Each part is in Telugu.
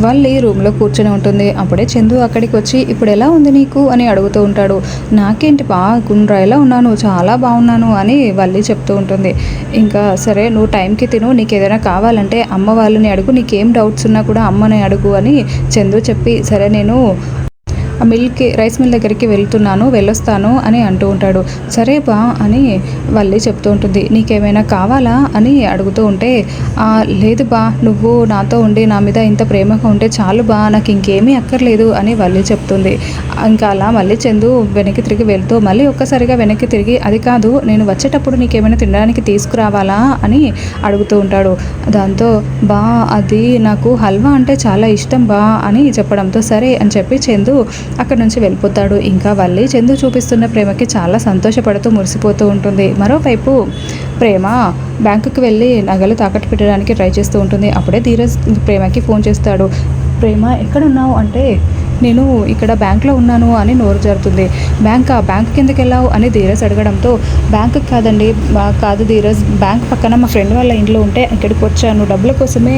వల్లి రూమ్లో కూర్చొని ఉంటుంది. అప్పుడే చందు అక్కడికి వచ్చి ఇప్పుడు ఎలా ఉంది నీకు అని అడుగుతూ ఉంటాడు. నాకేంటి గుండ్రాయిలా ఉన్నాను, చాలా బాగున్నాను అని వల్లి చెప్తూ ఉంటుంది. ఇంకా సరే నువ్వు టైంకి తిను, నీకు ఏదైనా కావాలంటే అమ్మ వాళ్ళని అడుగు, నీకేం డౌట్స్ ఉన్నా కూడా అమ్మని అడుగు అని చందు చెప్పి సరే నేను రైస్ మిల్ దగ్గరికి వెళ్ళొస్తాను అని అంటూ ఉంటాడు. సరే బా అని వల్లి చెప్తూ ఉంటుంది. నీకేమైనా కావాలా అని అడుగుతూ ఉంటే లేదు బా, నువ్వు నాతో ఉండి నా మీద ఇంత ప్రేమగా ఉంటే చాలు బా, నాకు ఇంకేమీ అక్కర్లేదు అని వల్లి చెప్తుంది. ఇంకా అలా మళ్ళీ చందు వెనక్కి తిరిగి వెళ్తూ మళ్ళీ ఒక్కసారిగా వెనక్కి తిరిగి అది కాదు, నేను వచ్చేటప్పుడు నీకేమైనా తినడానికి తీసుకురావాలా అని అడుగుతూ ఉంటాడు. దాంతో బా అది నాకు హల్వా అంటే చాలా ఇష్టం బా అని చెప్పడంతో సరే అని చెప్పి చందు అక్కడి నుంచి వెళ్ళిపోతాడు. ఇంకా వల్లి చందు చూపిస్తున్న ప్రేమకి చాలా సంతోషపడుతూ మురిసిపోతూ ఉంటుంది. మరోవైపు ప్రేమ బ్యాంకుకి వెళ్ళి నగలు తాకట్టు పెట్టడానికి ట్రై చేస్తూ ఉంటుంది. అప్పుడే ధీరజ్ ప్రేమకి ఫోన్ చేస్తాడు. ప్రేమ ఎక్కడున్నావు అంటే నేను ఇక్కడ బ్యాంక్లో ఉన్నాను అని నోరు జారుతుంది. బ్యాంక్ కిందకి వెళ్ళావు అని ధీరజ్ అడగడంతో బ్యాంకు కాదండి, కాదు ధీరజ్, బ్యాంక్ పక్కన మా ఫ్రెండ్ వాళ్ళ ఇంట్లో ఉంటే ఇక్కడికి వచ్చాను, డబ్బుల కోసమే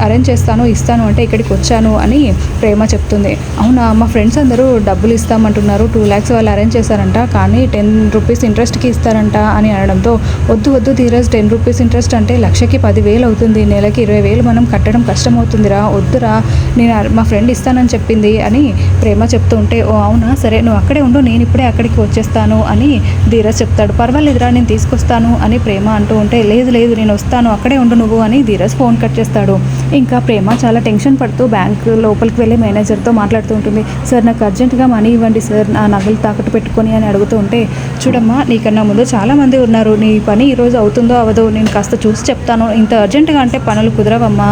అరేంజ్ ఇస్తాను అంటే ఇక్కడికి వచ్చాను అని ప్రేమ చెప్తుంది. అవునా, మా ఫ్రెండ్స్ అందరూ డబ్బులు ఇస్తామంటున్నారు, 2 lakhs వాళ్ళు అరేంజ్ చేశారంట, కానీ 10 rupees ఇంట్రెస్ట్కి ఇస్తారంట అని అనడంతో వద్దు ధీరజ్, 10 rupees ఇంట్రెస్ట్ అంటే లక్షకి 10,000 అవుతుంది, నెలకి 20,000 మనం కట్టడం కష్టమవుతుందిరా, వద్దురా, నేను మా ఫ్రెండ్ ఇస్తానని చెప్పింది అని ప్రేమ చెప్తూ ఉంటే ఓ అవునా, సరే నువ్వు అక్కడే ఉండు, నేను ఇప్పుడే అక్కడికి వచ్చేస్తాను అని ధీరజ్ చెప్తాడు. పర్వాలేదురా, నేను తీసుకొస్తాను అని ప్రేమ అంటూ ఉంటే లేదు నేను వస్తాను, అక్కడే ఉండు నువ్వు అని ధీరజ్ ఫోన్ కట్ చేస్తాడు. ఇంకా ప్రేమ చాలా టెన్షన్ పడుతూ బ్యాంక్ లోపలికి వెళ్ళి మేనేజర్తో మాట్లాడుతూ ఉంటుంది. సార్ నాకు అర్జెంటుగా మనీ ఇవ్వండి సార్, నా నగలు తాకట్టు పెట్టుకొని అని అడుగుతూ ఉంటే చూడమ్మా, నీకన్నా ముందు చాలామంది ఉన్నారు, నీ పని ఈరోజు అవుతుందో అవదో నేను కాస్త చూసి చెప్తాను, ఇంత అర్జెంటుగా అంటే పనులు కుదరవమ్మా,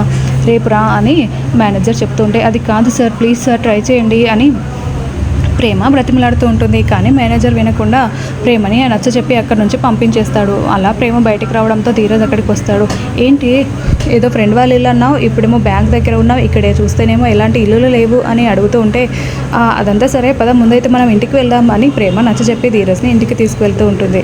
రేపు రా అని మేనేజర్ చెప్తుంటే అది కాదు సార్, ప్లీజ్ సార్ ట్రై చేయండి అని ప్రేమ బ్రతిమలాడుతూ ఉంటుంది. కానీ మేనేజర్ వినకుండా ప్రేమని నచ్చచెప్పి అక్కడి నుంచి పంపించేస్తాడు. అలా ప్రేమ బయటికి రావడంతో ధీరజ్ అక్కడికి వస్తాడు. ఏంటి ఏదో ఫ్రెండ్ వాళ్ళ ఇల్లు అన్నావు, ఇప్పుడేమో బ్యాంక్ దగ్గర ఉన్నావు, ఇక్కడే చూస్తేనేమో ఎలాంటి ఇల్లులు లేవు అని అడుగుతూ ఉంటే అదంతా సరే పద, ముందైతే మనం ఇంటికి వెళ్దాం అని ప్రేమ నచ్చచెప్పి ధీరజ్ని ఇంటికి తీసుకువెళ్తూ ఉంటుంది.